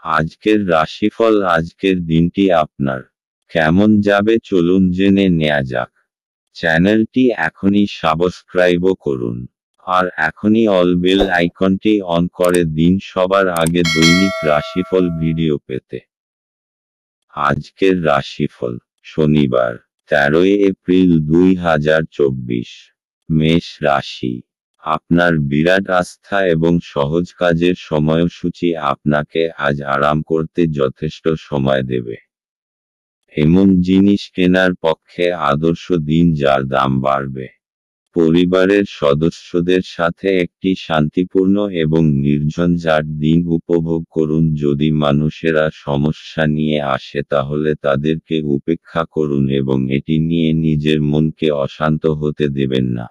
আজকের রাশিফল। আজকের দিনটি আপনার কেমন যাবে চলুন জেনে নেওয়া যাক। চ্যানেলটি এখনই সাবস্ক্রাইবও করুন, আর এখনই অল বেল আইকনটি অন করে দিন সবার আগে দৈনিক রাশিফল ভিডিও পেতে। আজকের রাশিফল শনিবার 13 এপ্রিল 2024। মেষ রাশি। আপনার বিরাট আস্থা এবং সহজ কাজের সময়সূচি আপনাকে আজ আরাম করতে যথেষ্ট সময় দেবে। এমন জিনিস কেনার পক্ষে আদর্শ দিন যার দাম বাড়বে। পরিবারের সদস্যদের সাথে একটি শান্তিপূর্ণ এবং নির্ঝঞ্ঝাট দিন উপভোগ করুন। যদি মানুষেরা সমস্যা নিয়ে আসে তাহলে তাদেরকে উপেক্ষা করুন এবং এটি নিয়ে নিজের মনকে অশান্ত হতে দেবেন না।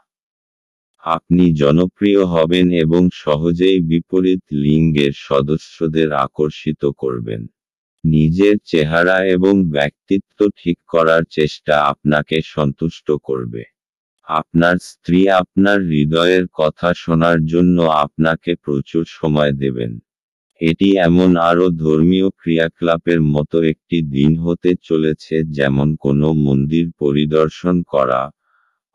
আপনি জনপ্রিয় হবেন এবং সহজেই বিপরীত লিঙ্গের সদস্যদের আকর্ষিত করবেন। নিজের চেহারা এবং ব্যক্তিত্ব ঠিক করার চেষ্টা আপনাকে সন্তুষ্ট করবে। আপনার স্ত্রী আপনার হৃদয়ের কথা শোনার জন্য আপনাকে প্রচুর সময় দেবেন। এটি এমন আরও ধর্মীয় ক্রিয়াকলাপের মতো একটি দিন হতে চলেছে, যেমন কোনো মন্দির পরিদর্শন করা,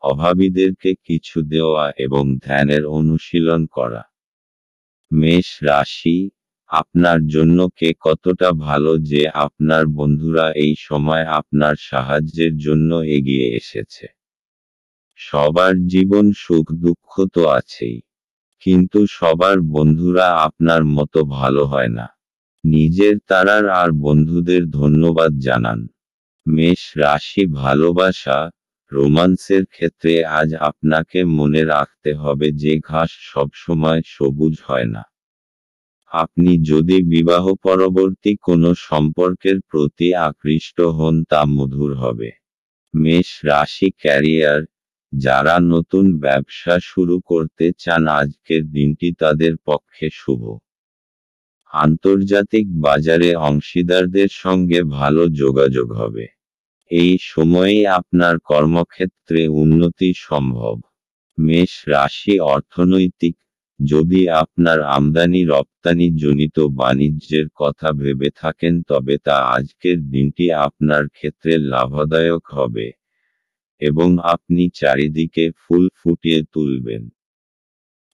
অভাবীদেরকে কিছু দেওয়া এবং ধ্যানের অনুশীলন করা। মেষ রাশি। আপনার জন্য কে কতটা ভালো যে আপনার বন্ধুরা এই সময় আপনার সাহায্যের জন্য এগিয়ে এসেছে। সবার জীবন সুখ দুঃখ তো আছেই, কিন্তু সবার বন্ধুরা আপনার মতো ভালো হয় না। নিজের তারার আর বন্ধুদের ধন্যবাদ জানান। মেষ রাশি। ভালোবাসা, রোমান্সের ক্ষেত্রে আজ আপনাকে মনে রাখতে হবে যে ঘাস সবসময় সবুজ হয় না। আপনি যদি বিবাহ পরবর্তী কোনো সম্পর্কের প্রতি আকৃষ্ট হন তা মধুর হবে। মেষ রাশি। ক্যারিয়ার, যারা নতুন ব্যবসা শুরু করতে চান আজকের দিনটি তাদের পক্ষে শুভ। আন্তর্জাতিক বাজারে অংশীদারদের সঙ্গে ভালো যোগাযোগ হবে। এই সময়েই আপনার কর্মক্ষেত্রে উন্নতি সম্ভব। মেষ রাশি। অর্থনৈতিক, যদি আপনার আমদানি রপ্তানি জনিত বাণিজ্যের কথা ভেবে থাকেন তবে তা আজকের দিনটি আপনার ক্ষেত্রে লাভদায়ক হবে এবং আপনি চারিদিকে ফুল ফুটিয়ে তুলবেন।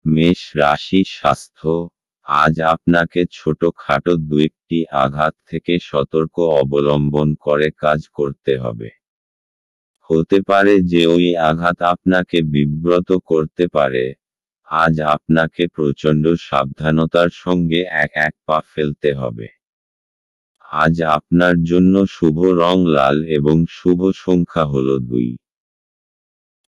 মেষ রাশি। স্বাস্থ্য, আজ আপনাকে ছোটখাটো দু-একটি আঘাত থেকে সতর্ক অবলম্বন করে কাজ করতে হবে। হতে পারে যে ওই আঘাত আপনাকে বিব্রত করতে পারে। আজ আপনাকে প্রচণ্ড সাবধানতার সঙ্গে এক পা ফেলতে হবে। আজ আপনার জন্য শুভ রং লাল এবং শুভ সংখ্যা হল 2।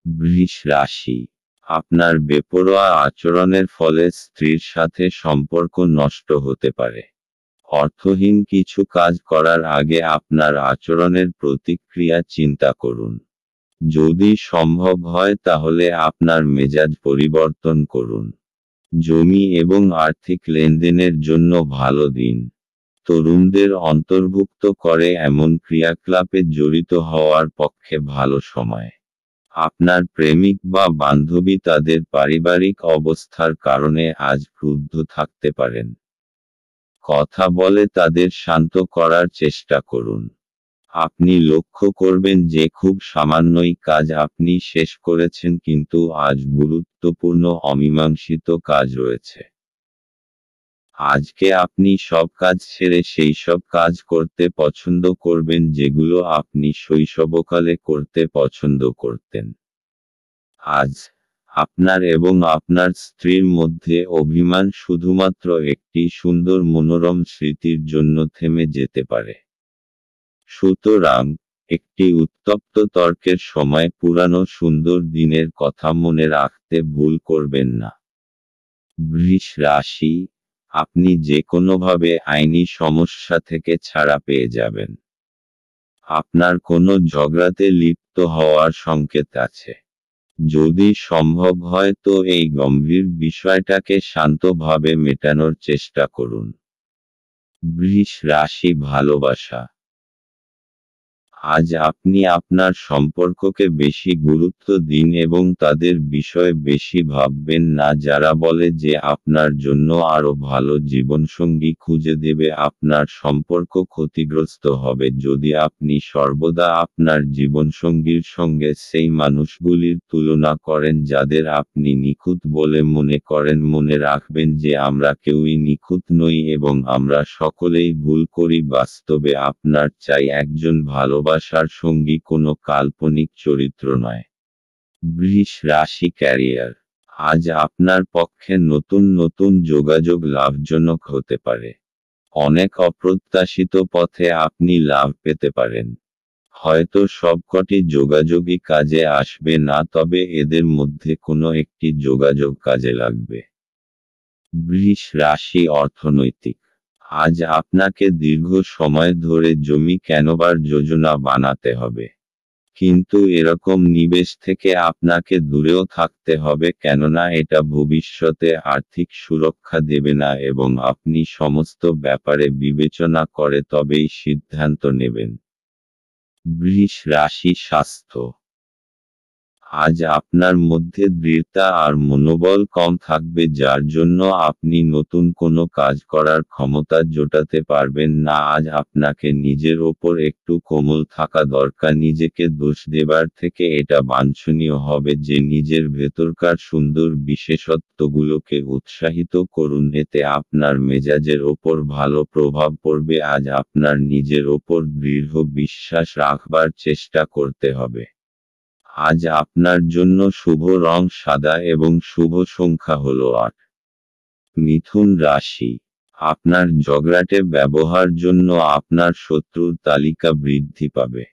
বৃষ রাশি। আপনার বেপরোয়া আচরণের ফলে স্ত্রীর সাথে সম্পর্ক নষ্ট হতে পারে। অর্থহীন কিছু কাজ করার আগে আপনার আচরণের প্রতিক্রিয়া চিন্তা করুন। যদি সম্ভব হয় তাহলে আপনার মেজাজ পরিবর্তন করুন। জমি এবং আর্থিক লেনদেনের জন্য ভালো দিন। তরুণদের অন্তর্ভুক্ত করে এমন ক্রিয়াকলাপে জড়িত হওয়ার পক্ষে ভালো সময়। আপনার প্রেমিক বা বান্ধবী তাদের পারিবারিক অবস্থার কারণে আজ ক্রুদ্ধ থাকতে পারেন। কথা বলে তাদের শান্ত করার চেষ্টা করুন। আপনি লক্ষ্য করবেন যে খুব সামান্যই কাজ আপনি শেষ করেছেন, কিন্তু আজ গুরুত্বপূর্ণ অমীমাংসিত কাজ রয়েছে। আজকে আপনি সব কাজ ছেড়ে সেই সব কাজ করতে পছন্দ করবেন যেগুলো আপনি শৈশবকালে করতে পছন্দ করতেন। আজ আপনার এবং আপনার স্ত্রীর মধ্যে অভিমান শুধুমাত্র একটি সুন্দর মনোরম স্মৃতির জন্য থেমে যেতে পারে। সুতরাং একটি উত্তপ্ত তর্কের সময় পুরানো সুন্দর দিনের কথা মনে রাখতে ভুল করবেন না। বৃষ রাশি। আপনি যে কোনোভাবে আইনি সমস্যা থেকে ছাড়া পেয়ে যাবেন। আপনার কোনো ঝগড়াতে লিপ্ত হওয়ার সংকেত আছে। যদি সম্ভব হয় তো এই গম্ভীর বিষয়টাকে শান্তভাবে মেটানোর চেষ্টা করুন। বৃষ রাশি। ভালোবাসা, আজ আপনি আপনার সম্পর্ককে বেশি গুরুত্ব দিন এবং তাদের বিষয়ে বেশি ভাববেন না যারা বলে যে আপনার জন্য আরও ভালো জীবনসঙ্গী খুঁজে দেবে। আপনার সম্পর্ক ক্ষতিগ্রস্ত হবে যদি আপনি সর্বদা আপনার জীবনসঙ্গীর সঙ্গে সেই মানুষগুলির তুলনা করেন যাদের আপনি নিখুঁত বলে মনে করেন। মনে রাখবেন যে আমরা কেউই নিখুঁত নই এবং আমরা সকলেই ভুল করি। বাস্তবে আপনার চাই একজন ভালোবাসার সঙ্গী, কোনো কাল্পনিক চরিত্র নয়। বৃষ রাশি ক্যারিয়ার। আজ আপনার পক্ষে নতুন নতুন যোগাযোগ লাভজনক হতে পারে। অনেক অপ্রত্যাশিত পথে আপনি লাভ পেতে পারেন। হয়তো সবকটি যোগাযোগই কাজে আসবে না, তবে এদের মধ্যে কোনো একটি যোগাযোগ কাজে লাগবে। বৃষ রাশি অর্থনৈতিক। আজ আপনাকে দীর্ঘ সময় ধরে জমি কেনবার যোজনা বানাতে হবে। কিন্তু এরকম নিবেশ থেকে আপনাকে দূরেও থাকতে হবে, কেননা এটা ভবিষ্যতে আর্থিক সুরক্ষা দেবে না এবং আপনি সমস্ত ব্যাপারে বিবেচনা করে তবেই সিদ্ধান্ত নেবেন। বৃষ রাশি স্বাস্থ্য। আজ আপনার মধ্যে দৃঢ়তা আর মনোবল কম থাকবে, যার জন্য আপনি নতুন কোনো কাজ করার ক্ষমতা জোটাতে পারবেন না। আজ আপনাকে নিজের ওপর একটু কোমল থাকা দরকার। নিজেকে দোষ দেবার থেকে এটা বাঞ্ছনীয় হবে যে নিজের ভেতরকার সুন্দর বিশেষত্বগুলোকে উৎসাহিত করুন, এতে আপনার মেজাজের ওপর ভালো প্রভাব পড়বে। আজ আপনার নিজের ওপর দৃঢ় বিশ্বাস রাখবার চেষ্টা করতে হবে। আজ আপনার জন্য শুভ রং সাদা এবং শুভ সংখ্যা হলো 8। মিথুন রাশি। আপনার ঝগড়াটে ব্যবহার জন্য আপনার শত্রুর তালিকা বৃদ্ধি পাবে।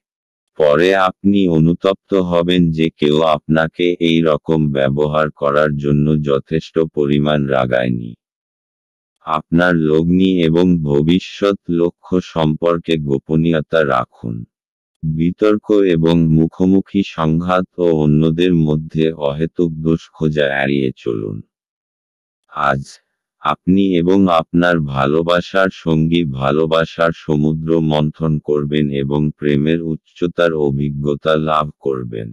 পরে আপনি অনুতপ্ত হবেন যে কেউ আপনাকে এই রকম ব্যবহার করার জন্য যথেষ্ট পরিমাণ রাগায়নি। আপনার লগ্নি এবং ভবিষ্যৎ লক্ষ্য সম্পর্কে গোপনীয়তা রাখুন। বিতর্ক এবং মুখোমুখি সংঘাত ও অন্যদের মধ্যে অহেতুক দোষ খোঁজা এড়িয়ে চলুন। আজ আপনি এবং আপনার ভালোবাসার সঙ্গী ভালোবাসার সমুদ্র মন্থন করবেন এবং প্রেমের উচ্চতার অভিজ্ঞতা লাভ করবেন।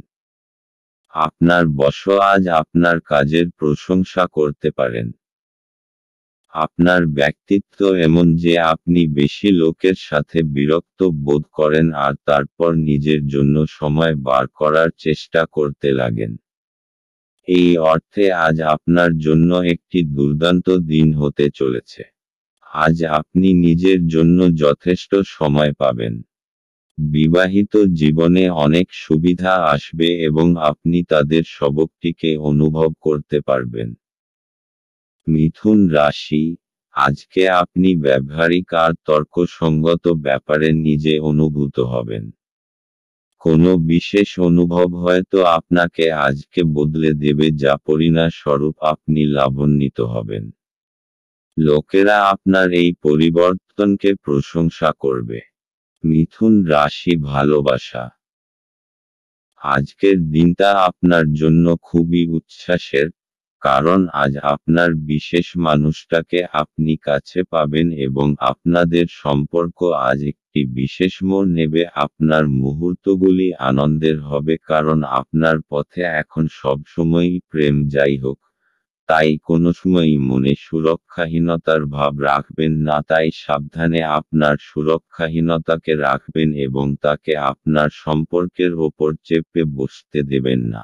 আপনার বস আজ আপনার কাজের প্রশংসা করতে পারেন। আপনার ব্যক্তিত্ব এমন যে আপনি বেশি লোকের সাথে বিরক্ত বোধ করেন আর তারপর নিজের জন্য সময় বার করার চেষ্টা করতে লাগেন। এই অর্থে আজ আপনার জন্য একটি দুর্দান্ত দিন হতে চলেছে। আজ আপনি নিজের জন্য যথেষ্ট সময় পাবেন। বিবাহিত জীবনে অনেক সুবিধা আসবে এবং আপনি তাদের সবকটিকে অনুভব করতে পারবেন। মিথুন রাশি। আজকে আপনি ব্যবহারিক আর তর্কসঙ্গত ব্যাপারে নিজে অনুভূত হবেন। কোনো বিশেষ অনুভব হয়তো আপনাকে আজকে বদলে দেবে, যা পরিণামস্বরূপ আপনি লাভান্বিত হবেন। লোকেরা আপনার এই পরিবর্তনকে প্রশংসা করবে। মিথুন রাশি ভালোবাসা। আজকের দিনটা আপনার জন্য খুবই উচ্ছ্বাসের, কারণ আজ আপনার বিশেষ মানুষটাকে আপনি কাছে পাবেন এবং আপনাদের সম্পর্ক আজ একটি বিশেষ মোড় নেবে। আপনার মুহূর্তগুলি আনন্দের হবে, কারণ আপনার পথে এখন সবসময়ই প্রেম। যাই হোক, তাই কোনো সময়ই মনে সুরক্ষাহীনতার ভাব রাখবেন না। তাই সাবধানে আপনার সুরক্ষাহীনতাকে রাখবেন এবং তাকে আপনার সম্পর্কের ওপর চেপে বসতে দেবেন না।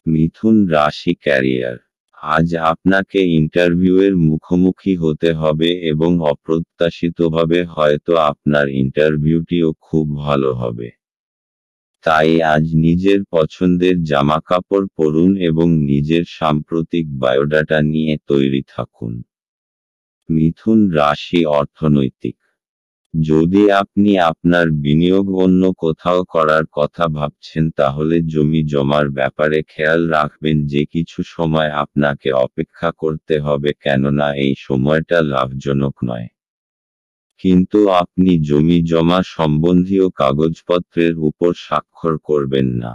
মিথুন রাশি ক্যারিয়ার। আজ আপনাকে ইন্টারভিউয়ের মুখোমুখি হতে হবে এবং অপ্রত্যাশিতভাবে হয়তো আপনার ইন্টারভিউটিও খুব ভালো হবে। তাই আজ নিজের পছন্দের জামাকাপড় পরুন এবং নিজের সাম্প্রতিক বায়োডাটা নিয়ে তৈরি থাকুন। মিথুন রাশি অর্থনৈতিক। যদি আপনি আপনার বিনিয়োগ অন্য কোথাও করার কথা ভাবছেন, তাহলে জমি জমার ব্যাপারে খেয়াল রাখবেন যে কিছু সময় আপনাকে অপেক্ষা করতে হবে, কেননা এই সময়টা লাভজনক নয়। কিন্তু আপনি জমি জমা সম্বন্ধীয় কাগজপত্রের উপর স্বাক্ষর করবেন না।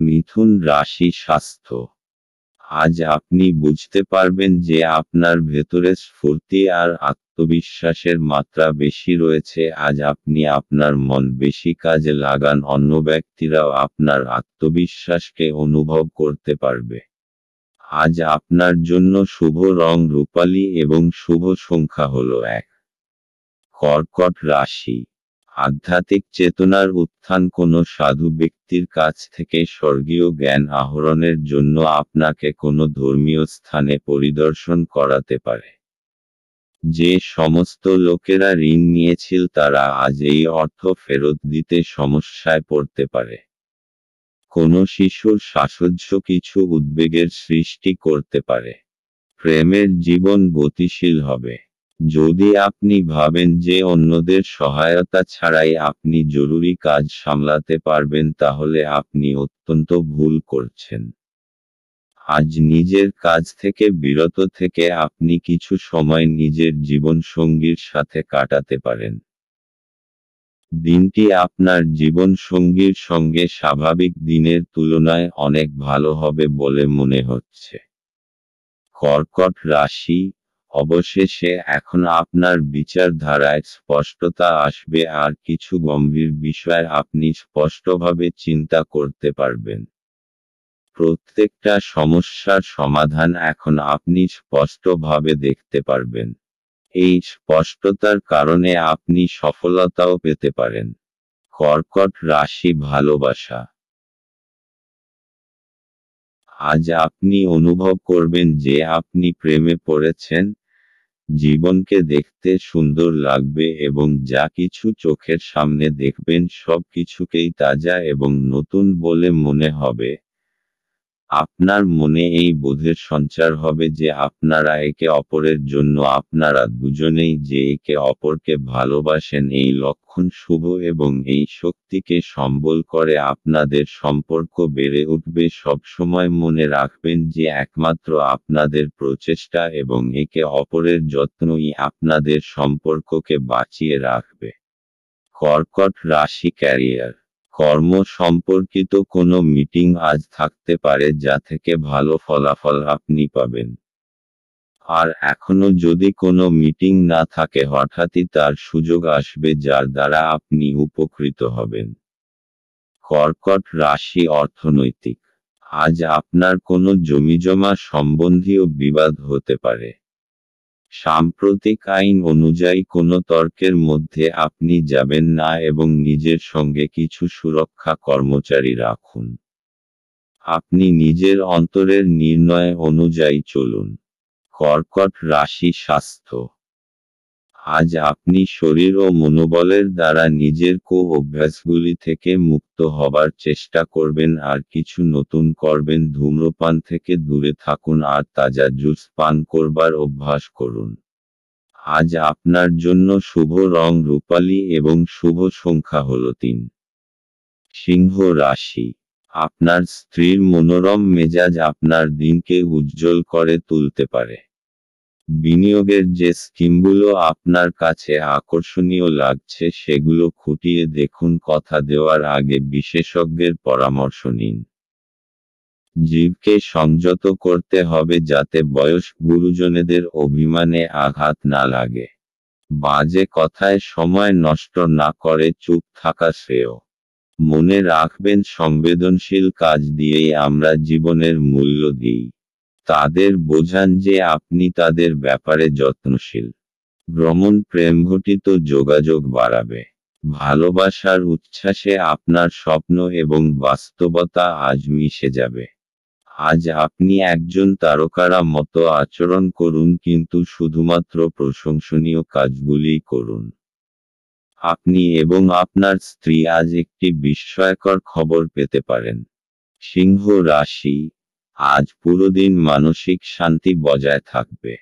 মিথুন রাশি স্বাস্থ্য। আজ আপনি বুঝতে পারবেন যে আপনার ভেতরে স্ফূর্তি আর আত্মবিশ্বাসের মাত্রা বেশি রয়েছে। আজ আপনি আপনার মন বেশি কাজে লাগান, অন্য ব্যক্তিরাও আপনার আত্মবিশ্বাসকে অনুভব করতে পারবে। আজ আপনার জন্য শুভ রং রূপালী এবং শুভ সংখ্যা হলো 1। কর্কট রাশি। আধ্যাত্মিক চেতনার উত্থান। কোনো সাধু ব্যক্তির কাছ থেকে স্বর্গীয় জ্ঞান আহরণের জন্য আপনাকে কোনো ধর্মীয় স্থানে পরিদর্শন করাতে পারে। যে সমস্ত লোকেরা ঋণ নিয়েছিল তারা আজ এই অর্থ ফেরত দিতে সমস্যায় পড়তে পারে। কোনো শিশুর সাহচর্য কিছু উদ্বেগের সৃষ্টি করতে পারে। প্রেমের জীবন গতিশীল হবে। যদি আপনি ভাবেন যে অন্যদের সহায়তা ছাড়াই আপনি জরুরি কাজ সামলাতে পারবেন তাহলে আপনি অত্যন্ত ভুল করছেন। আজ নিজের কাজ থেকে বিরত থেকে আপনি কিছু সময় নিজের জীবনসঙ্গীর সাথে কাটাতে পারেন। দিনটি আপনার জীবনসঙ্গীর সঙ্গে স্বাভাবিক দিনের তুলনায় অনেক ভালো হবে বলে মনে হচ্ছে। কর্কট রাশি। অবশেষে এখন আপনার বিচারধারায় স্পষ্টতা আসবে আর কিছু গম্ভীর বিষয় আপনি স্পষ্টভাবে চিন্তা করতে পারবেন। প্রত্যেকটা সমস্যার সমাধান এখন আপনি স্পষ্টভাবে দেখতে পারবেন। এই স্পষ্টতার কারণে আপনি সফলতাও পেতে পারেন। কর্কট রাশি। ভালোবাসা। আজ আপনি অনুভব করবেন যে আপনি প্রেমে পড়েছেন। জীবনকে দেখতে সুন্দর লাগবে এবং যা কিছু চোখের সামনে দেখবেন সব কিছুকেই তাজা এবং নতুন বলে মনে হবে। আপনার মনে এই বোধের সঞ্চার হবে যে আপনারা একে অপরের জন্য আপনারা দুজনেই যে একে অপরকে ভালোবাসেন। এই লক্ষণ শুভ এবং এই শক্তিকে সম্বল করে আপনাদের সম্পর্ক বেড়ে উঠবে। সবসময় মনে রাখবেন যে একমাত্র আপনাদের প্রচেষ্টা এবং একে অপরের যত্নই আপনাদের সম্পর্ককে বাঁচিয়ে রাখবে। কর্কট রাশি। ক্যারিয়ার। কর্ম সম্পর্কিত কোনো মিটিং আজ থাকতে পারে যা থেকে ভালো ফলাফল আপনি পাবেন। আর এখনো যদি কোনো মিটিং না থাকে হঠাৎই তার সুযোগ আসবে যার দ্বারা আপনি উপকৃত হবেন। কর্কট রাশি। অর্থনৈতিক। আজ আপনার কোনো জমিজমা সম্বন্ধীয় বিবাদ হতে পারে। সাম্প্রতিক আইন অনুযায়ী কোনো তর্কের মধ্যে আপনি যাবেন না এবং নিজের সঙ্গে কিছু সুরক্ষা কর্মচারী রাখুন। আপনি নিজের অন্তরের নির্ণয় অনুযায়ী চলুন। কর্কট রাশি। স্বাস্থ্য। আজ আপনি শরীর ও মনোবলের দ্বারা নিজের অভ্যাসগুলি থেকে মুক্ত হবার চেষ্টা করবেন আর কিছু নতুন করবেন। ধূম্রপান থেকে দূরে থাকুন আর তাজা জুস পান করবার অভ্যাস করুন। আজ আপনার জন্য শুভ রং রূপালী এবং শুভ সংখ্যা হল 3। সিংহ রাশি। আপনার স্ত্রীর মনোরম মেজাজ আপনার দিনকে উজ্জ্বল করে তুলতে পারে। বিনিয়োগের যে স্কিমগুলো আপনার কাছে আকর্ষণীয় লাগছে সেগুলো খুঁটিয়ে দেখুন। কথা দেওয়ার আগে বিশেষজ্ঞের পরামর্শ নিন। জীবকে সংযত করতে হবে যাতে বয়স্ক গুরুজনেদের অভিমানে আঘাত না লাগে। বাজে কথায় সময় নষ্ট না করে চুপ থাকা শ্রেয়। মনে রাখবেন সংবেদনশীল কাজ দিয়েই আমরা জীবনের মূল্য দিই। তাদের বোঝান যে আপনি তাদের ব্যাপারে যত্নশীল। ভ্রমণ প্রেমঘটিত যোগাযোগ বাড়াবে। ভালোবাসার উচ্ছ্বাসে আপনার স্বপ্ন এবং বাস্তবতা আজ মিশে যাবে। আজ আপনি একজন তারকারা মতো আচরণ করুন কিন্তু শুধুমাত্র প্রশংসনীয় কাজগুলিই করুন। আপনি এবং আপনার স্ত্রী আজ একটি বিস্ময়কর খবর পেতে পারেন। সিংহ রাশি। আজ পুরো দিন মানসিক শান্তি বজায় থাকবে।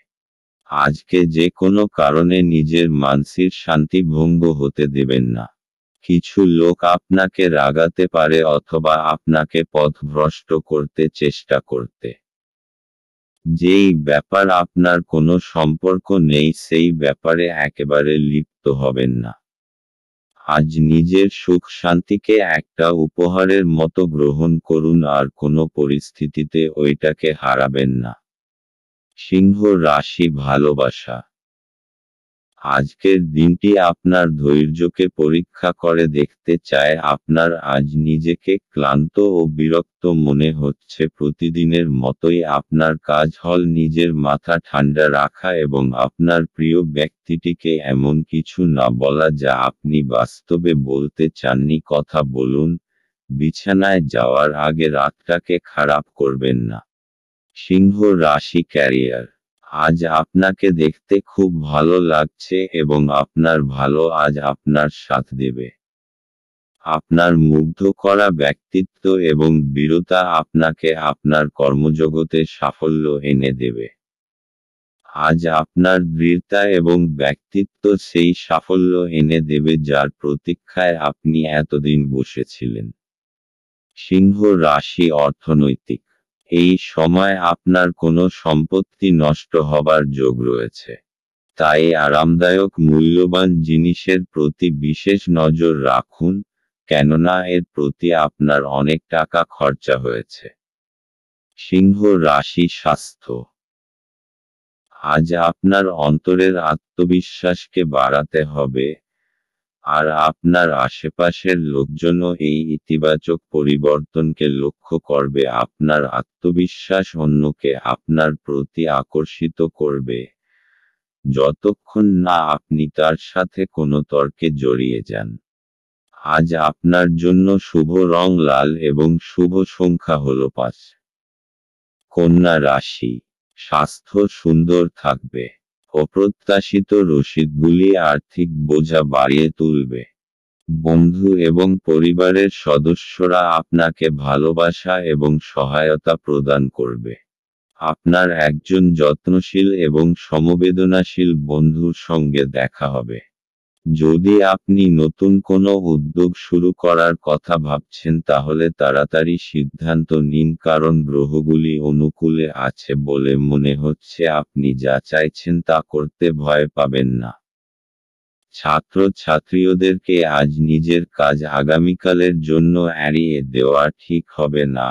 আজকে যে কোনো কারণে নিজের মানসিক শান্তি ভঙ্গ হতে দেবেন না। কিছু লোক আপনাকে রাগাতে পারে অথবা আপনাকে পথভ্রষ্ট করতে চেষ্টা করতে। যেই ব্যাপার আপনার কোনো সম্পর্ক নেই সেই ব্যাপারে একেবারে লিপ্ত হবেন না। আজ নিজের সুখ শান্তিকে একটা উপহারের মতো গ্রহণ করুন আর কোনো পরিস্থিতিতে ওইটাকে হারাবেন না। সিংহ রাশি ভালোবাসা। আজকের দিনটি আপনার ধৈর্যকে পরীক্ষা করে দেখতে চায়। আপনার আজ নিজেকে ক্লান্ত ও বিরক্ত মনে হচ্ছে। প্রতিদিনের মতোই আপনার কাজ হল নিজের মাথা ঠান্ডা রাখা এবং আপনার প্রিয় ব্যক্তিটিকে এমন কিছু না বলা যা আপনি বাস্তবে বলতে চাননি। কথা বলুন, বিছানায় যাওয়ার আগে রাতটাকে খারাপ করবেন না। সিংহ রাশি ক্যারিয়ার। আজ আপনাকে দেখতে খুব ভালো লাগছে এবং আপনার ভালো আজ আপনার সাথ দেবে। আপনার মুগ্ধ করা ব্যক্তিত্ব এবং বীরতা আপনাকে আপনার কর্মজগতে সাফল্য এনে দেবে। আজ আপনার দৃঢ়তা এবং ব্যক্তিত্ব সেই সাফল্য এনে দেবে যার প্রতীক্ষায় আপনি এতদিন বসেছিলেন। সিংহ রাশি অর্থনৈতিক। এই সময় আপনার কোনো সম্পত্তি নষ্ট হবার যোগ রয়েছে। তাই আরামদায়ক মূল্যবান জিনিসের প্রতি বিশেষ নজর রাখুন, কেননা এর প্রতি আপনার অনেক টাকা খরচা হয়েছে। সিংহ রাশি স্বাস্থ্য। আজ আপনার অন্তরের আত্মবিশ্বাসকে বাড়াতে হবে, আর আপনার আশেপাশের লোকজনও এই ইতিবাচক পরিবর্তনকে লক্ষ্য করবে। আপনার আত্মবিশ্বাস অন্যকে আপনার প্রতি আকর্ষিত করবে, যতক্ষণ না আপনি তার সাথে কোনো তর্কে জড়িয়ে যান। আজ আপনার জন্য শুভ রং লাল এবং শুভ সংখ্যা হল 5। কন্যা রাশি। স্বাস্থ্য সুন্দর থাকবে। অপ্রত্যাশিত রসিদগুলি আর্থিক বোঝা বাড়িয়ে তুলবে। বন্ধু এবং পরিবারের সদস্যরা আপনাকে ভালোবাসা এবং সহায়তা প্রদান করবে। আপনার একজন যত্নশীল এবং সমবেদনাশীল বন্ধুর সঙ্গে দেখা হবে। যদি আপনি নতুন কোনো উদ্যোগ শুরু করার কথা ভাবছেন তাহলে তাড়াতাড়ি সিদ্ধান্ত নিন, কারণ গ্রহগুলি অনুকূলে আছে বলে মনে হচ্ছে। আপনি যা চাইছেন তা করতে ভয় পাবেন না। ছাত্রছাত্রীদেরকে আজ নিজের কাজ আগামীকালের জন্য এড়িয়ে দেওয়া ঠিক হবে না।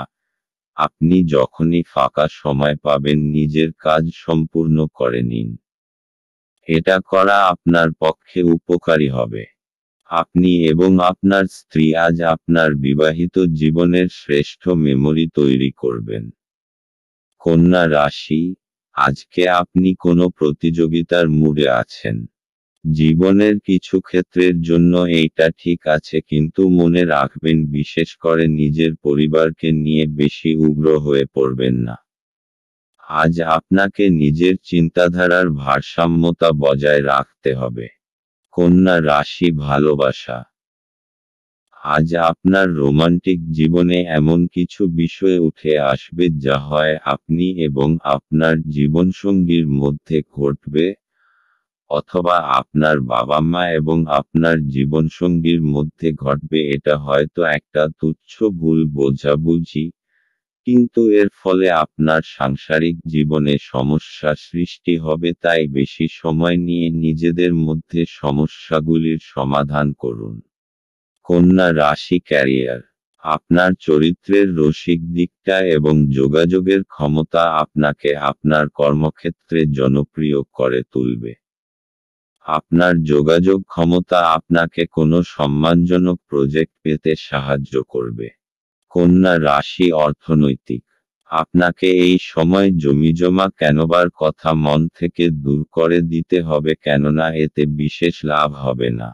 আপনি যখনই ফাঁকা সময় পাবেন নিজের কাজ সম্পূর্ণ করে নিন। এটা করা আপনার পক্ষে উপকারী হবে। আপনি এবং আপনার স্ত্রী আজ আপনার বিবাহিত জীবনের শ্রেষ্ঠ মেমরি তৈরি করবেন। কন্যা রাশি। আজকে আপনি কোনো প্রতিযোগিতার মুডে আছেন। জীবনের কিছু ক্ষেত্রের জন্য এইটা ঠিক আছে, কিন্তু মনে রাখবেন বিশেষ করে নিজের পরিবারকে নিয়ে বেশি উগ্র হয়ে পড়বেন না। আজ আপনাকে নিজের চিন্তাধারার ভারসাম্যতা বজায় রাখতে হবে। কন্যা রাশি ভালোবাসা। আজ আপনার রোমান্টিক জীবনে এমন কিছু বিষয় উঠে আসবে যা হয় আপনি এবং আপনার জীবনসঙ্গীর মধ্যে ঘটবে, অথবা আপনার বাবা মা এবং আপনার জীবনসঙ্গীর মধ্যে ঘটবে। এটা হয়তো একটা তুচ্ছ ভুল বোঝাবুঝি, কিন্তু এর ফলে আপনার সাংসারিক জীবনে সমস্যা সৃষ্টি হবে। তাই বেশি সময় নিয়ে নিজেদের মধ্যে সমস্যাগুলির সমাধান করুন। কন্যা রাশি ক্যারিয়ার। আপনার চরিত্রের রসিক দিকটা এবং যোগাযোগের ক্ষমতা আপনাকে আপনার কর্মক্ষেত্রে জনপ্রিয় করে তুলবে। আপনার যোগাযোগ ক্ষমতা আপনাকে কোনো সম্মানজনক প্রজেক্ট পেতে সাহায্য করবে। কন্যা রাশি অর্থনৈতিক। আপনাকে এই সময় জমিজমা কেনবার কথা মন থেকে দূর করে দিতে হবে, কেননা এতে বিশেষ লাভ হবে না।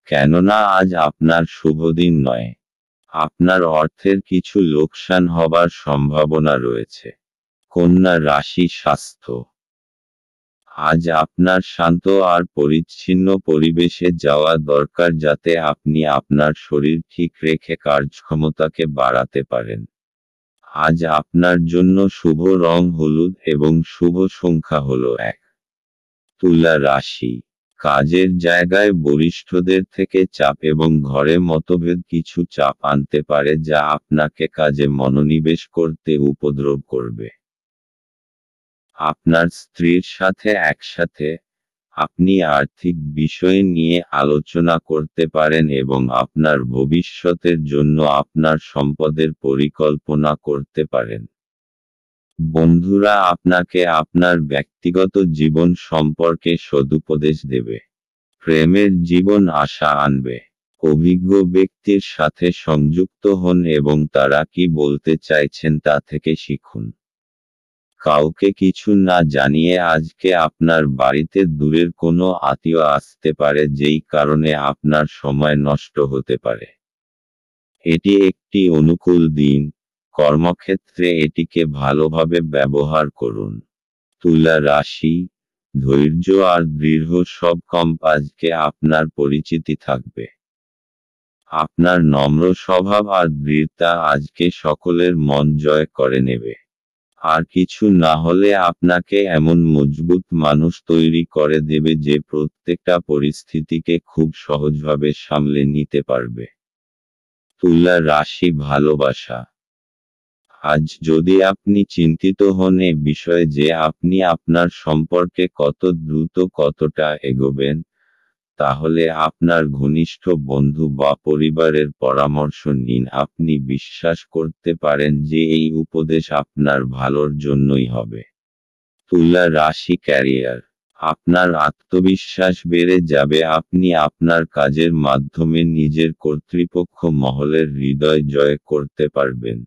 কেননা আজ আপনার শুভদিন নয়। আপনার অর্থের কিছু লোকসান হবার সম্ভাবনা রয়েছে। কন্যা রাশি স্বাস্থ্য। আজ আপনার শান্ত আর পরিচ্ছন্ন পরিবেশে যাওয়া দরকার, যাতে আপনি আপনার শরীর ঠিক রেখে কার্যক্ষমতাকে বাড়াতে পারেন। আজ আপনার জন্য শুভ রং হলুদ এবং শুভ সংখ্যা হল 1। তুলা রাশি। কাজের জায়গায় বরিষ্ঠদের থেকে চাপ এবং ঘরে মতভেদ কিছু চাপ আনতে পারে, যা আপনাকে কাজে মনোনিবেশ করতে উপদ্রব করবে। আপনার স্ত্রীর সাথে একসাথে আপনি আর্থিক বিষয় নিয়ে আলোচনা করতে পারেন এবং আপনার ভবিষ্যতের জন্য আপনার সম্পদের পরিকল্পনা করতে পারেন। বন্ধুরা আপনাকে আপনার ব্যক্তিগত জীবন সম্পর্কে সদুপদেশ দেবে। প্রেমের জীবন আশা আনবে। অভিজ্ঞ ব্যক্তির সাথে সংযুক্ত হন এবং তারা কি বলতে চাইছেন তা থেকে শিখুন। কাউকে কিছু না জানিয়ে আজকে আপনার বাড়িতে দূরের কোনো আত্মীয় আসতে পারে, যেই কারণে আপনার সময় নষ্ট হতে পারে। এটি একটি অনুকূল দিন, কর্মক্ষেত্রে এটিকে ভালোভাবে ব্যবহার করুন। তুলা রাশি, ধৈর্য আর দৃঢ় সব আজকে আপনার পরিচিতি থাকবে। আপনার নম্র স্বভাব আর দৃঢ়তা আজকে সকলের মন জয় করে নেবে। আর কিছু না হলে আপনাকে এমন মজবুত মানুষ তৈরি করে দেবে যে প্রত্যেকটা পরিস্থিতিকে খুব সহজভাবে সামলে নিতে পারবে। তুলা রাশি, ভালোবাসা। আজ যদি আপনি চিন্তিত হন এ বিষয়ে যে আপনি আপনার সম্পর্কে কত দ্রুত কতটা এগোবেন, তাহলে আপনার ঘনিষ্ঠ বন্ধু বা পরিবারের পরামর্শ নিন। আপনি বিশ্বাস করতে পারেন যে এই উপদেশ আপনার ভালোর জন্যই হবে। তুলা রাশি, ক্যারিয়ার। আপনার আত্মবিশ্বাস বেড়ে যাবে। আপনি আপনার কাজের মাধ্যমে নিজের কর্তৃপক্ষ মহলের হৃদয় জয় করতে পারবেন।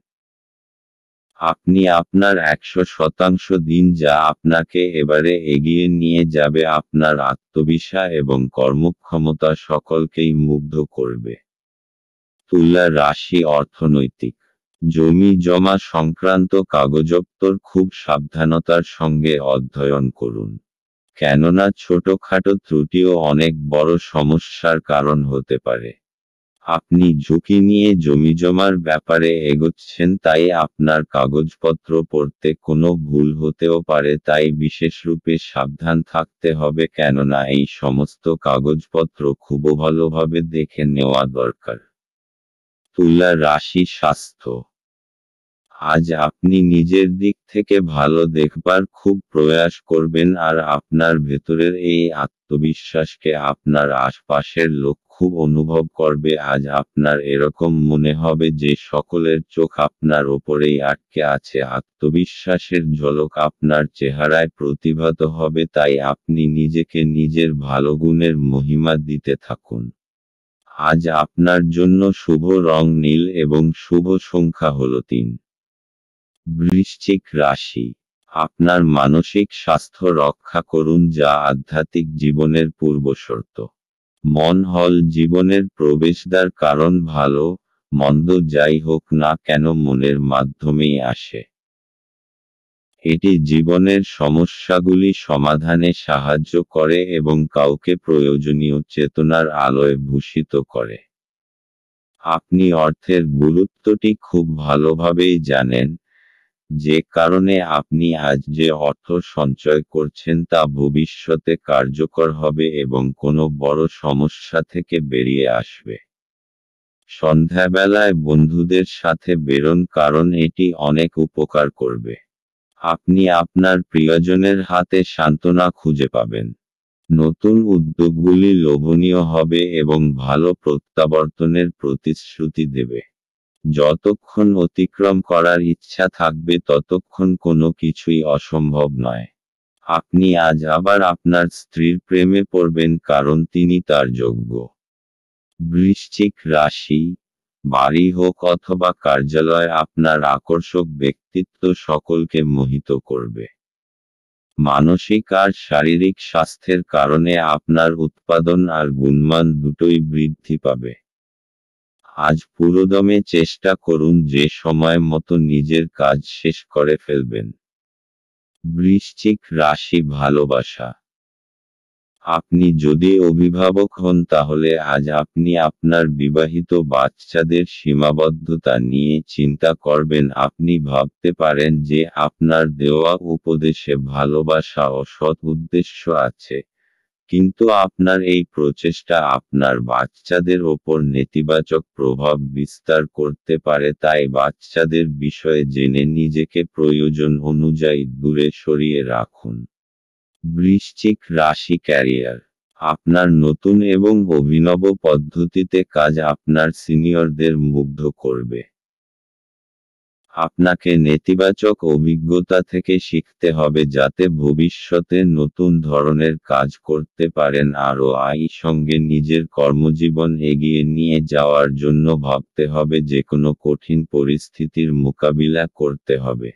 আপনি আপনার 100% দিন যা আপনাকে এবারে এগিয়ে নিয়ে যাবে। আপনার আত্মবিশ্বাস এবং কর্মক্ষমতা সকলকেই মুগ্ধ করবে। তুলা রাশি, অর্থনৈতিক। জমি জমা সংক্রান্ত কাগজপত্র খুব সাবধানতার সঙ্গে অধ্যয়ন করুন, কেননা ছোটখাটো ত্রুটিও অনেক বড় সমস্যার কারণ হতে পারে। আপনি ঝুঁকি নিয়ে জমিজমার ব্যাপারে এগোচ্ছেন, তাই আপনার কাগজপত্র পড়তে কোনো ভুল হতেও পারে, তাই বিশেষরূপে সাবধান থাকতে হবে, কেননা এই সমস্ত কাগজপত্র খুব ভালোভাবে দেখে নেওয়া দরকার। তুলা রাশি, স্বাস্থ্য। আজ আপনি নিজের দিক থেকে ভালো দেখবার খুব প্রয়াস করবেন আর আপনার ভেতরের এই আত্মবিশ্বাসকে আপনার আশপাশের লোক খুব অনুভব করবে। আজ আপনার এরকম মনে হবে যে সকলের চোখ আপনার ওপরেই আটকে আছে। আত্মবিশ্বাসের ঝলক আপনার চেহারায় প্রতিভাত হবে, তাই আপনি নিজেকে নিজের ভালো গুণের মহিমা দিতে থাকুন। আজ আপনার জন্য শুভ রং নীল এবং শুভ সংখ্যা হল 3। বৃশ্চিক রাশি। আপনার মানসিক স্বাস্থ্য রক্ষা করুন, যা আধ্যাত্মিক জীবনের পূর্বশর্ত। মন হল জীবনের প্রবেশদ্বার, কারণ ভালো মন্দ যাই হোক না কেন মনের মাধ্যমেই আসে। এটি জীবনের সমস্যাগুলি সমাধানে সাহায্য করে এবং কাউকে প্রয়োজনীয় চেতনার আলোয় ভূষিত করে। আপনি অর্থের গুরুত্বটি খুব ভালোভাবেই জানেন, যে কারণে আপনি আজ যে অর্থ সঞ্চয় করছেন তা ভবিষ্যতে কার্যকর হবে এবং কোনো বড় সমস্যা থেকে বেরিয়ে আসবে। সন্ধ্যাবেলায় বন্ধুদের সাথে বেরোন, কারণ এটি অনেক উপকার করবে। আপনি আপনার প্রিয়জনের হাতে সান্ত্বনা খুঁজে পাবেন। নতুন উদ্যোগগুলি লোভনীয় হবে এবং ভালো প্রত্যাবর্তনের প্রতিশ্রুতি দেবে। যতক্ষণ অতিক্রম করার ইচ্ছা থাকবে ততক্ষণ কোনো কিছুই অসম্ভব নয়। আপনি আজ আবার আপনার স্ত্রীর প্রেমে পড়বেন, কারণ তিনি তার যোগ্য। বৃশ্চিক রাশি। বাড়ি হোক অথবা কার্যালয়, আপনার আকর্ষক ব্যক্তিত্ব সকলকে মোহিত করবে। মানসিক আর শারীরিক স্বাস্থ্যের কারণে আপনার উৎপাদন আর গুণমান দুটোই বৃদ্ধি পাবে। আজ পুরোদমে চেষ্টা করুন যে সময় মতো নিজের কাজ শেষ করে ফেলবেন। বৃশ্চিক রাশি, ভালোবাসা। আপনি যদি অভিভাবক হন তাহলে আজ আপনি আপনার বিবাহিত বাচ্চাদের সীমাবদ্ধতা নিয়ে চিন্তা করবেন। আপনি ভাবতে পারেন যে আপনার দেওয়া উপদেশে ভালোবাসা ও সৎ উদ্দেশ্য আছে, কিন্তু আপনার এই প্রচেষ্টা আপনার বাচ্চাদের ওপর নেতিবাচক প্রভাব বিস্তার করতে পারে, তাই বাচ্চাদের বিষয়ে জেনে নিজেকে প্রয়োজন অনুযায়ী দূরে সরিয়ে রাখুন। বৃশ্চিক রাশি ক্যারিয়ার। আপনার নতুন এবং অভিনব পদ্ধতিতে কাজ আপনার সিনিয়রদের মুগ্ধ করবে। আপনাকে নেতিবাচক অভিজ্ঞতা থেকে শিখতে হবে যাতে ভবিষ্যতে নতুন ধরনের কাজ করতে পারেন আরও সঙ্গে নিজের কর্মজীবন এগিয়ে নিয়ে যাওয়ার জন্য ভাবতে হবে যেকোনো কঠিন পরিস্থিতির মোকাবিলা করতে হবে।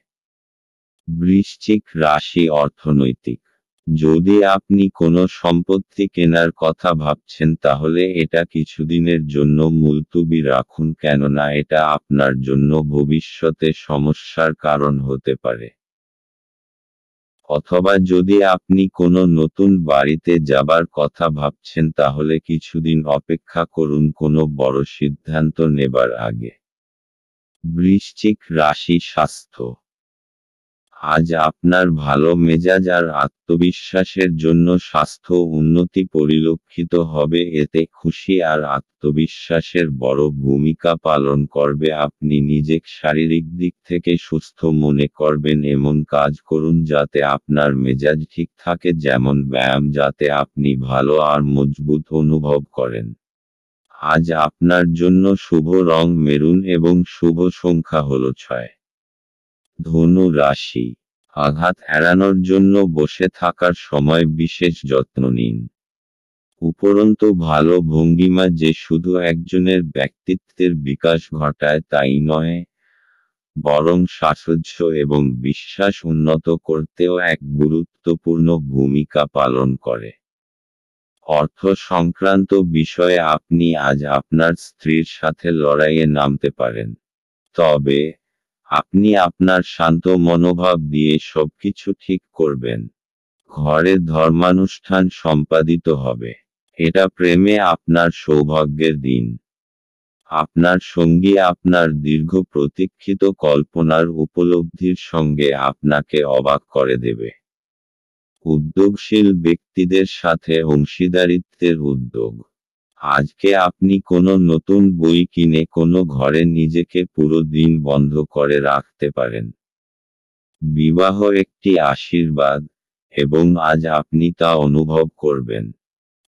বৃশ্চিক রাশি অর্থনৈতিক। যদি আপনি কোনো সম্পত্তি কেনার কথা ভাবছেন তাহলে এটা কিছুদিনের জন্য মুলতুবি রাখুন কেননা এটা আপনার জন্য ভবিষ্যতে সমস্যার কারণ হতে পারে। অথবা যদি আপনি কোনো নতুন বাড়িতে যাবার কথা ভাবছেন তাহলে কিছুদিন অপেক্ষা করুন কোনো বড় সিদ্ধান্ত নেবার আগে। বৃশ্চিক রাশি স্বাস্থ্য। আজ আপনার ভালো মেজাজ আর আত্মবিশ্বাসের জন্য স্বাস্থ্য উন্নতি পরিলক্ষিত হবে এতে খুশি আর আত্মবিশ্বাসের বড় ভূমিকা পালন করবে আপনি নিজেকে শারীরিক দিক থেকে সুস্থ মনে করবেন এমন কাজ করুন যাতে আপনার মেজাজ ঠিক থাকে যেমন ব্যায়াম যাতে আপনি ভালো আর মজবুত অনুভব করেন। আজ আপনার জন্য শুভ রং মেরুন এবং শুভ সংখ্যা হলো 6। ধনু রাশি। আঘাত এড়ানোর জন্য বসে থাকার সময় বিশেষ যত্ন নিন। উপরন্তু ভালো ভঙ্গিমা যে শুধু একজনের ব্যক্তিত্বের বিকাশ ঘটায় তাই নয়, বরং সাহস এবং বিশ্বাস উন্নত করতেও এক গুরুত্বপূর্ণ ভূমিকা পালন করে। অর্থ সংক্রান্ত বিষয়ে আপনি আজ আপনার স্ত্রীর সাথে লড়াইয়ে নামতে পারেন, তবে আপনি আপনার শান্ত মনোভাব দিয়ে সবকিছু ঠিক করবেন। ঘরে ধর্মানুষ্ঠান সম্পাদিত হবে। এটা প্রেমে আপনার সৌভাগ্যের দিন। আপনার সঙ্গী আপনার দীর্ঘ প্রতীক্ষিত কল্পনার উপলব্ধির সঙ্গে আপনাকে অবাক করে দেবে। উদ্যোগশীল ব্যক্তিদের সাথে অংশীদারিত্বের উদ্যোগ। আজকে আপনি কোনো নতুন বই কিনে কোনো ঘরে নিজেকে পুরো দিন বন্ধ করে রাখতে পারেন। বিবাহ একটি আশীর্বাদ, এবং আজ আপনি তা অনুভব করবেন।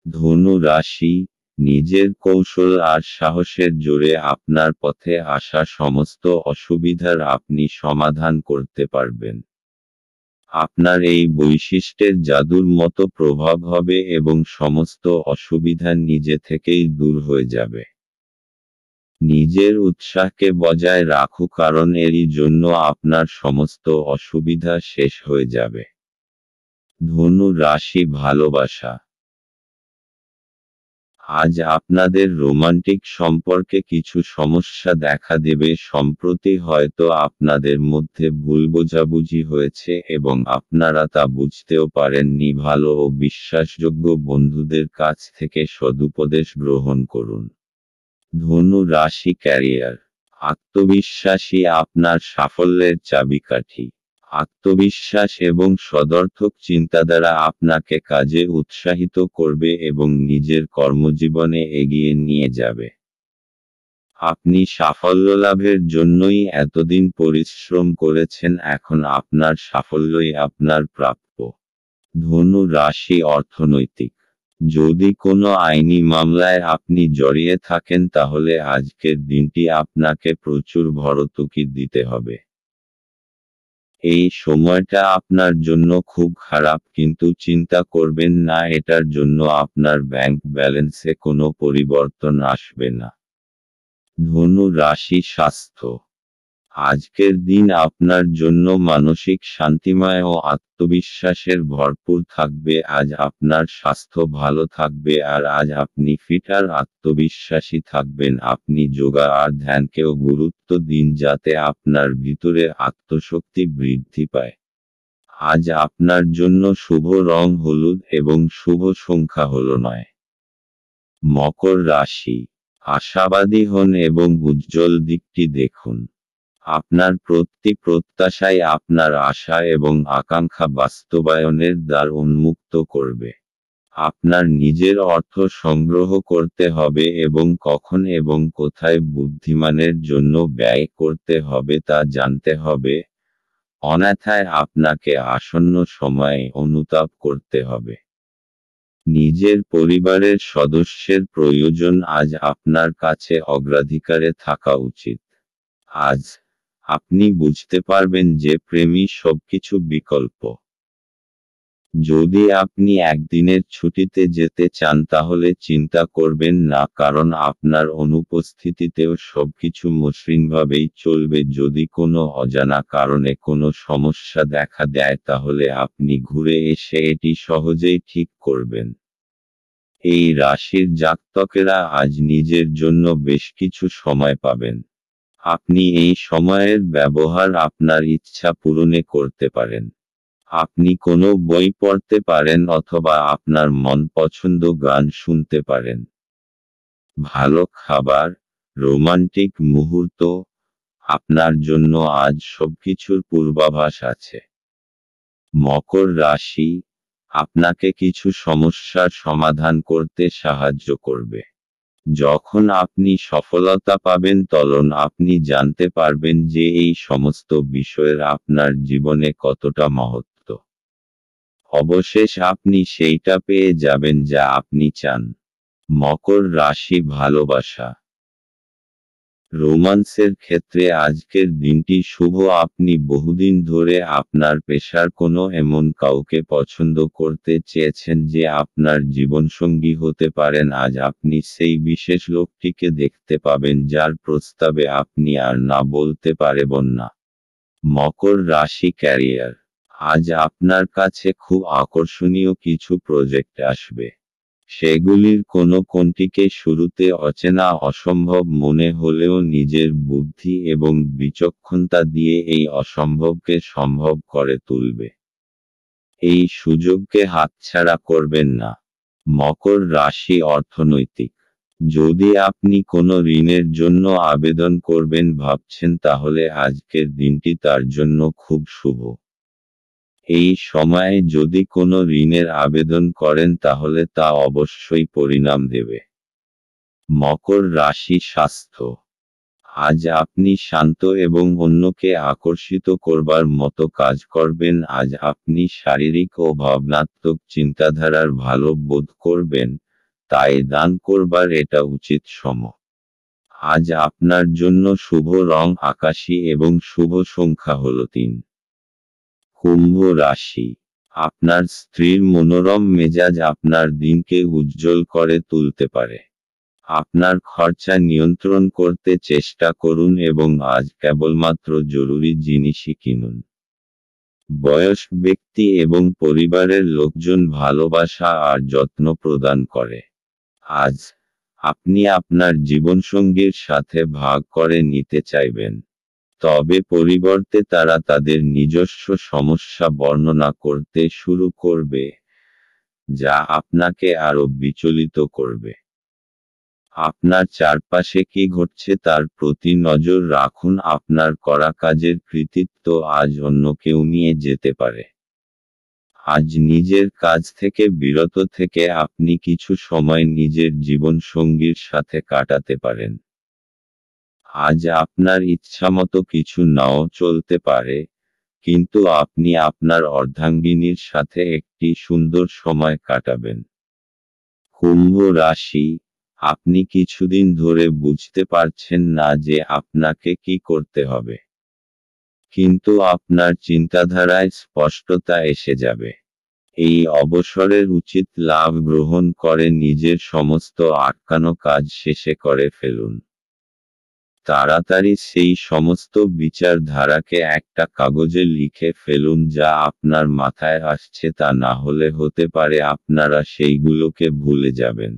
ধনু রাশি। নিজের কৌশল আর সাহসের জোরে আপনার পথে আসা সমস্ত অসুবিধার আপনি সমাধান করতে পারবেন। আপনার এই বৈশিষ্ট্যের জাদুর মতো প্রভাব হবে এবং সমস্ত অসুবিধা নিজে থেকেই দূর হয়ে যাবে। নিজের উৎসাহকে বজায় রাখুন কারণ এরই জন্য আপনার সমস্ত অসুবিধা শেষ হয়ে যাবে। ধনু রাশি ভালোবাসা। আজ আপনাদের রোমান্টিক সম্পর্কে কিছু সমস্যা দেখা দেবে সম্প্রতি হয়তো আপনাদের মধ্যে ভুল বোঝাবুঝি হয়েছে এবং আপনারা তা বুঝতেও পারেননি ভালো ও বিশ্বাসযোগ্য বন্ধুদের কাছ থেকে সদুপদেশ গ্রহণ করুন। ধনু রাশি ক্যারিয়ার। আত্মবিশ্বাসী আপনার সাফল্যের চাবিকাঠি। আত্মবিশ্বাস এবং সদর্থক চিন্তাধারা আপনাকে কাজে উৎসাহিত করবে এবং নিজের কর্মজীবনে এগিয়ে নিয়ে যাবে। আপনি সাফল্য লাভের জন্যই এতদিন পরিশ্রম করেছেন এখন আপনার সাফল্যই আপনার প্রাপ্য। ধনু রাশি অর্থনৈতিক। যদি কোনো আইনি মামলায় আপনি জড়িয়ে থাকেন তাহলে আজকের দিনটি আপনাকে প্রচুর ভর্তুকি দিতে হবে। এই সময়টা আপনার জন্য খুব খারাপ কিন্তু চিন্তা করবেন না এটার জন্য আপনার ব্যাংক ব্যালেন্সে কোনো পরিবর্তন আসবে না। ধনু রাশি স্বাস্থ্য। আজকের দিন আপনার জন্য মানসিক শান্তিময় ও আত্মবিশ্বাসের ভরপুর থাকবে আজ আপনার স্বাস্থ্য ভালো থাকবে আর আজ আপনি ফিট আর আত্মবিশ্বাসী থাকবেন আপনি যোগা আর ধ্যানকেও গুরুত্ব দিন যাতে আপনার ভিতরে আত্মশক্তি বৃদ্ধি পায়। আজ আপনার জন্য শুভ রং হলুদ এবং শুভ সংখ্যা হলো 9। মকর রাশি। আশাবাদী হন এবং উজ্জ্বল দিকটি দেখুন। আপনার প্রতি প্রত্যাশাই আপনার আশা এবং আকাঙ্ক্ষা বাস্তবায়নের দ্বার উন্মুক্ত করবে। আপনার নিজের অর্থ সংগ্রহ করতে হবে এবং কখন এবং কোথায় বুদ্ধিমানের জন্য ব্যয় করতে হবে তা জানতে হবে। অন্যথায় আপনাকে আসন্ন সময়ে অনুতাপ করতে হবে। নিজের পরিবারের সদস্যের প্রয়োজন আজ আপনার কাছে অগ্রাধিকারে থাকা উচিত। আজ আপনি বুঝতে পারবেন যে প্রেমই সবকিছু বিকল্প। যদি আপনি একদিনের ছুটিতে যেতে চান তাহলে চিন্তা করবেন না, কারণ আপনার অনুপস্থিতিতেও সবকিছু মসৃণভাবেই চলবে। যদি কোনো অজানা কারণে কোনো সমস্যা দেখা দেয় তাহলে আপনি ঘুরে এসে এটি সহজেই ঠিক করবেন। এই রাশির জাতকেরা আজ নিজের জন্য বেশ কিছু সময় পাবেন। আপনি এই সময়ের ব্যবহার আপনার ইচ্ছা পূরণে করতে পারেন। আপনি কোনো বই পড়তে পারেন অথবা আপনার মন পছন্দ গান শুনতে পারেন। ভালো খাবার, রোমান্টিক মুহূর্ত, আপনার জন্য আজ সবকিছুর পূর্বাভাস আছে। মকর রাশি আপনাকে কিছু সমস্যার সমাধান করতে সাহায্য করবে। যখন আপনি সফলতা পাবেন তখন আপনি জানতে পারবেন যে এই সমস্ত বিষয়ের আপনার জীবনে কতটা মহত্ব। অবশেষ আপনি সেইটা পেয়ে যাবেন যা আপনি চান। মকর রাশি ভালোবাসা, রোমান্সের ক্ষেত্রে আজকের দিনটি শুভ। আপনি বহুদিন ধরে আপনার পেশার কোনো এমন কাউকে পছন্দ করতে চেয়েছেন যে আপনার জীবনসঙ্গী হতে পারেন। আজ আপনি সেই বিশেষ লোকটিকে দেখতে পাবেন যার প্রস্তাবে আপনি আর না বলতে পারবেন না। মকর রাশি ক্যারিয়ার, আজ আপনার কাছে খুব আকর্ষণীয় কিছু প্রজেক্ট আসবে। সেগুলির কোনটিকে শুরুতে অচেনা অসম্ভব মনে হলেও নিজের বুদ্ধি এবং বিচক্ষণতা দিয়ে এই অসম্ভবকে সম্ভব করে তুলবে। এই সুযোগকে হাতছাড়া করবেন না। মকর রাশি অর্থনৈতিক, যদি আপনি কোনো ঋণের জন্য আবেদন করবেন ভাবছেন তাহলে আজকের দিনটি তার জন্য খুব শুভ। এই সময়ে যদি কোনো ঋণের আবেদন করেন তাহলে তা অবশ্যই পরিণাম দেবে। মকর রাশি স্বাস্থ্য, আজ আপনি শান্ত এবং অন্যকে আকর্ষিত করবার মতো কাজ করবেন। আজ আপনি শারীরিক ও ভাবনাত্মক চিন্তাধারার ভালো বোধ করবেন, তাই দান করবার এটা উচিত সময়। আজ আপনার জন্য শুভ রং আকাশী এবং শুভ সংখ্যা হল 3। কুম্ভ রাশি, আপনার স্ত্রীর মনোরম মেজাজ আপনার দিনকে উজ্জ্বল করে তুলতে পারে। আপনার খরচা নিয়ন্ত্রণ করতে চেষ্টা করুন এবং আজ কেবলমাত্র জরুরি জিনিসই কিনুন। বয়স্ক ব্যক্তি এবং পরিবারের লোকজন ভালোবাসা আর যত্ন প্রদান করে। আজ আপনি আপনার জীবনসঙ্গীর সাথে ভাগ করে নিতে চাইবেন, তবে পরিবর্তে তারা তাদের নিজস্ব সমস্যা বর্ণনা করতে শুরু করবে, যা আপনাকে আরও বিচলিত করবে। আপনার চারপাশে কি ঘটছে তার প্রতি নজর রাখুন। আপনার করা কাজের কৃতিত্ব আজ অন্য কেউ নিয়ে যেতে পারে। আজ নিজের কাজ থেকে বিরত থেকে আপনি কিছু সময় নিজের জীবনসঙ্গীর সাথে কাটাতে পারেন। আজ আপনার ইচ্ছামতো কিছু নাও চলতে পারে, কিন্তু আপনি আপনার অর্ধাঙ্গিনীর সাথে একটি সুন্দর সময় কাটাবেন। কুম্ভ রাশি, আপনি কিছুদিন ধরে বুঝতে পারছেন না যে আপনাকে কি করতে হবে, কিন্তু আপনার চিন্তাধারায় স্পষ্টতা এসে যাবে। এই অবসরের উচিত লাভ গ্রহণ করে নিজের সমস্ত আটকানো কাজ শেষে করে ফেলুন। তাড়াতাড়ি সেই সমস্ত বিচারধারাকে একটা কাগজে লিখে ফেলুন যা আপনার মাথায় আসছে, তা না হলে হতে পারে আপনারা সেইগুলোকে ভুলে যাবেন।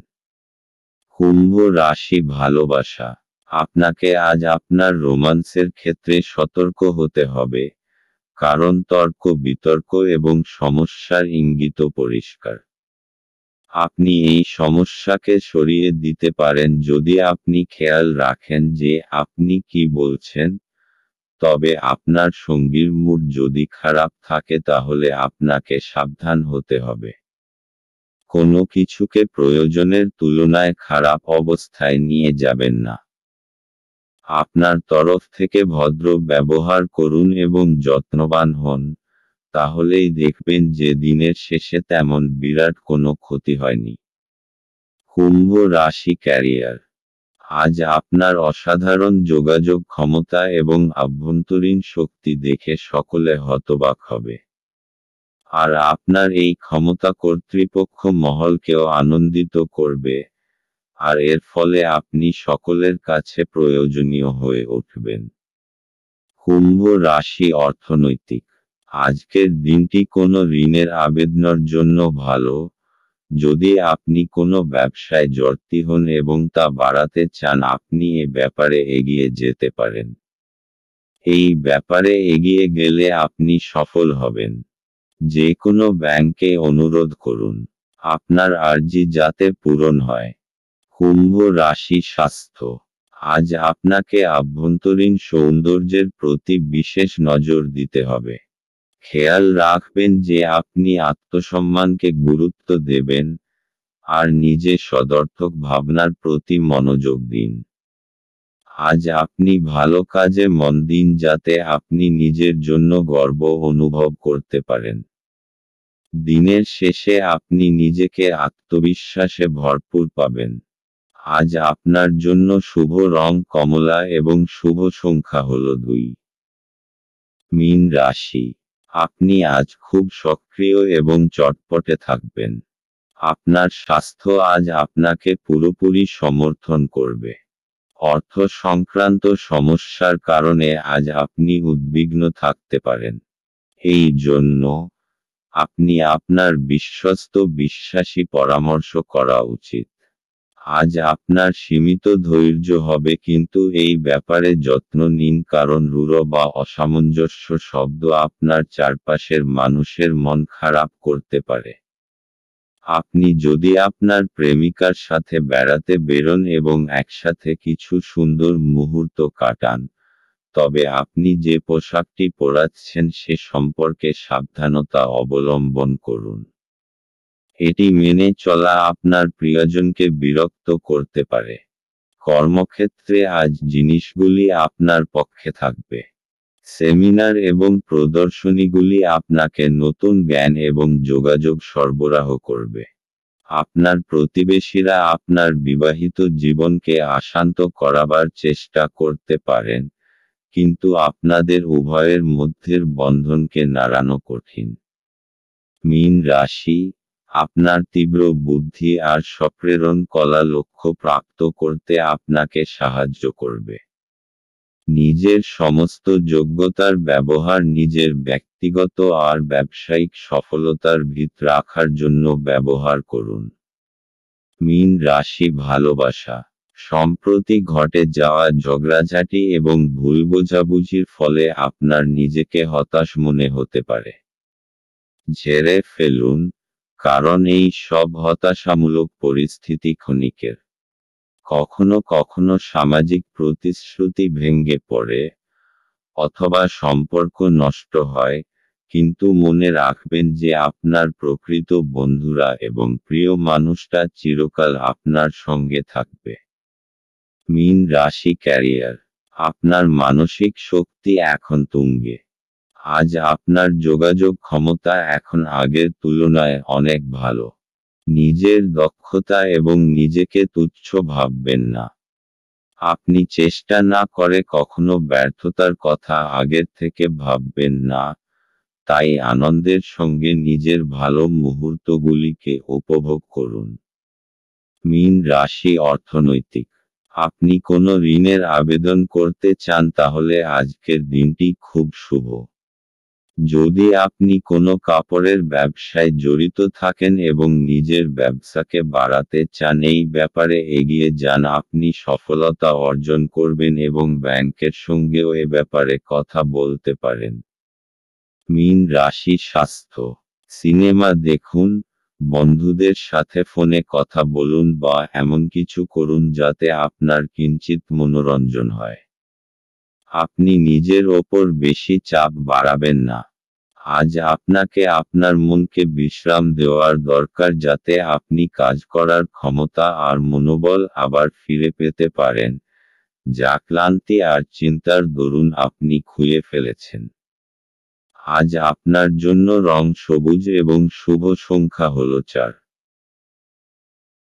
কুম্ভ রাশি ভালোবাসা, আপনাকে আজ আপনার রোমান্সের ক্ষেত্রে সতর্ক হতে হবে, কারণ তর্ক বিতর্ক এবং সমস্যার ইঙ্গিত পরিষ্কার। আপনি এই সমস্যাকে সরিয়ে দিতে পারেন যদি আপনি খেয়াল রাখেন যে আপনি কি বলছেন, তবে আপনার সঙ্গীর মুড যদি খারাপ থাকে তাহলে আপনাকে সাবধান হতে হবে। কোনো কিছুকে প্রয়োজনের তুলনায় খারাপ অবস্থায় নিয়ে যাবেন না। আপনার তরফ থেকে ভদ্র ব্যবহার করুন এবং যত্নবান হন, তাহলেই দেখবেন যে দিনের শেষে তেমন বিরাট কোনো ক্ষতি হয়নি। কুম্ভ রাশি ক্যারিয়ার। আজ আপনার অসাধারণ যোগাযোগ ক্ষমতা এবং আভ্যন্তরীণ শক্তি দেখে সকলে হতবাক হবে। আর আপনার এই ক্ষমতা কর্তৃপক্ষ মহলকেও আনন্দিত করবে, আর এর ফলে আপনি সকলের কাছে প্রয়োজনীয় হয়ে উঠবেন। কুম্ভ রাশি অর্থনৈতিক। আজকের দিনটি কোনো ঋণের আবেদনের জন্য ভালো, যদি আপনি কোনো ব্যবসায় জড়িত হন এবং তা বাড়াতে চান আপনি এ ব্যাপারে এগিয়ে যেতে পারেন। এই ব্যাপারে এগিয়ে গেলে আপনি সফল হবেন। যে কোনো ব্যাংকে অনুরোধ করুন, আপনার আর্জি যাতে পূরণ হয়। কুম্ভ রাশি স্বাস্থ্য। আজ আপনাকে আভ্যন্তরীণ সৌন্দর্যের প্রতি বিশেষ নজর দিতে হবে। খেয়াল রাখবেন যে আপনি আত্মসম্মানকে গুরুত্ব দেবেন, আর নিজের সদর্থক ভাবনার প্রতি মনোযোগ দিন। আজ আপনি ভালো কাজে মন দিন যাতে আপনি নিজের জন্য গর্ব অনুভব করতে পারেন। দিনের শেষে আপনি নিজেকে আত্মবিশ্বাসে ভরপুর পাবেন। আজ আপনার জন্য শুভ রং কমলা এবং শুভ সংখ্যা হল 2। মীন রাশি। আপনি আজ খুব সক্রিয় এবং চটপটে থাকবেন। আপনার স্বাস্থ্য আজ আপনাকে পুরোপুরি সমর্থন করবে। অর্থ সংক্রান্ত সমস্যার কারণে আজ আপনি উদ্বিগ্ন থাকতে পারেন। এই জন্য আপনি আপনার বিশ্বস্ত বিশ্বাসী পরামর্শ করা উচিত। আজ আপনার সীমিত ধৈর্য হবে, কিন্তু এই ব্যাপারে যত্ন নিন কারণ রূঢ় বা অসামঞ্জস্য শব্দ আপনার চারপাশের মানুষের মন খারাপ করতে পারে। আপনি যদি আপনার প্রেমিকার সাথে বেড়াতে বেরোন এবং একসাথে কিছু সুন্দর মুহূর্ত কাটান, তবে আপনি যে পোশাকটি পরাচ্ছেন সে সম্পর্কে সাবধানতা অবলম্বন করুন। এটি মেনে চলা আপনার প্রিয়জনকে বিরক্ত করতে পারে। কর্মক্ষেত্রে আজ জিনিসগুলি আপনার পক্ষে থাকবে। সেমিনার এবং প্রদর্শনীগুলি আপনাকে নতুন জ্ঞান এবং যোগাযোগ সরবরাহ করবে। আপনার প্রতিবেশীরা আপনার বিবাহিত জীবনকে অশান্ত করাবার চেষ্টা করতে পারেন, কিন্তু আপনাদের উভয়ের মধ্যের বন্ধনকে নাড়ানো কঠিন। মীন রাশি। আপনার তীব্র বুদ্ধি আর সপ্রেরণ কলা লক্ষ্য প্রাপ্ত করতে আপনাকে সাহায্য করবে। নিজের সমস্ত যোগ্যতার ব্যবহার নিজের ব্যক্তিগত আর ব্যবসায়িক সফলতার ভিত রাখার জন্য ব্যবহার করুন। মীন রাশি ভালোবাসা। সম্প্রতি ঘটে যাওয়া ঝগড়াঝাটি এবং ভুল বোঝাবুঝির ফলে আপনার নিজেকে হতাশ মনে হতে পারে। ঝেড়ে ফেলুন, কারণ এই সব হতাশামূলক পরিস্থিতি ক্ষণিকের। কখনো কখনো সামাজিক প্রতিশ্রুতি ভেঙে পড়ে, অথবা সম্পর্ক নষ্ট হয়, কিন্তু মনে রাখবেন যে আপনার প্রকৃত বন্ধুরা এবং প্রিয় মানুষটা চিরকাল আপনার সঙ্গে থাকবে। মীন রাশি ক্যারিয়ার। আপনার মানসিক শক্তি এখন তুঙ্গে। আজ আপনার যোগাযোগ ক্ষমতা এখন আগের তুলনায় অনেক ভালো। নিজের দক্ষতা এবং নিজেকে তুচ্ছ ভাববেন না। আপনি চেষ্টা না করে কখনো ব্যর্থতার কথা আগের থেকে ভাববেন না, তাই আনন্দের সঙ্গে নিজের ভালো মুহূর্তগুলিকে উপভোগ করুন। মীন রাশি অর্থনৈতিক। আপনি কোনো ঋণের আবেদন করতে চান তাহলে আজকের দিনটি খুব শুভ। যদি আপনি কোনো কাপড়ের ব্যবসায় জড়িত থাকেন এবং নিজের ব্যবসাকে বাড়াতে চান এই ব্যাপারে এগিয়ে যান, আপনি সফলতা অর্জন করবেন এবং ব্যাংকের সঙ্গেও এ ব্যাপারে কথা বলতে পারেন। মীন রাশি স্বাস্থ্য। সিনেমা দেখুন, বন্ধুদের সাথে ফোনে কথা বলুন বা এমন কিছু করুন যাতে আপনার কিঞ্চিৎ মনোরঞ্জন হয়। আপনি নিজের ওপর বেশি চাপ বাড়াবেন না। আজ আপনাকে আপনার মনকে বিশ্রাম দেওয়ার দরকার যাতে আপনি কাজ করার ক্ষমতা আর মনোবল আবার ফিরে পেতে পারেন, যা ক্লান্তি আর চিন্তার দরুন আপনি খুঁয়ে ফেলেছেন। আজ আপনার জন্য রং সবুজ এবং শুভ সংখ্যা হল 4।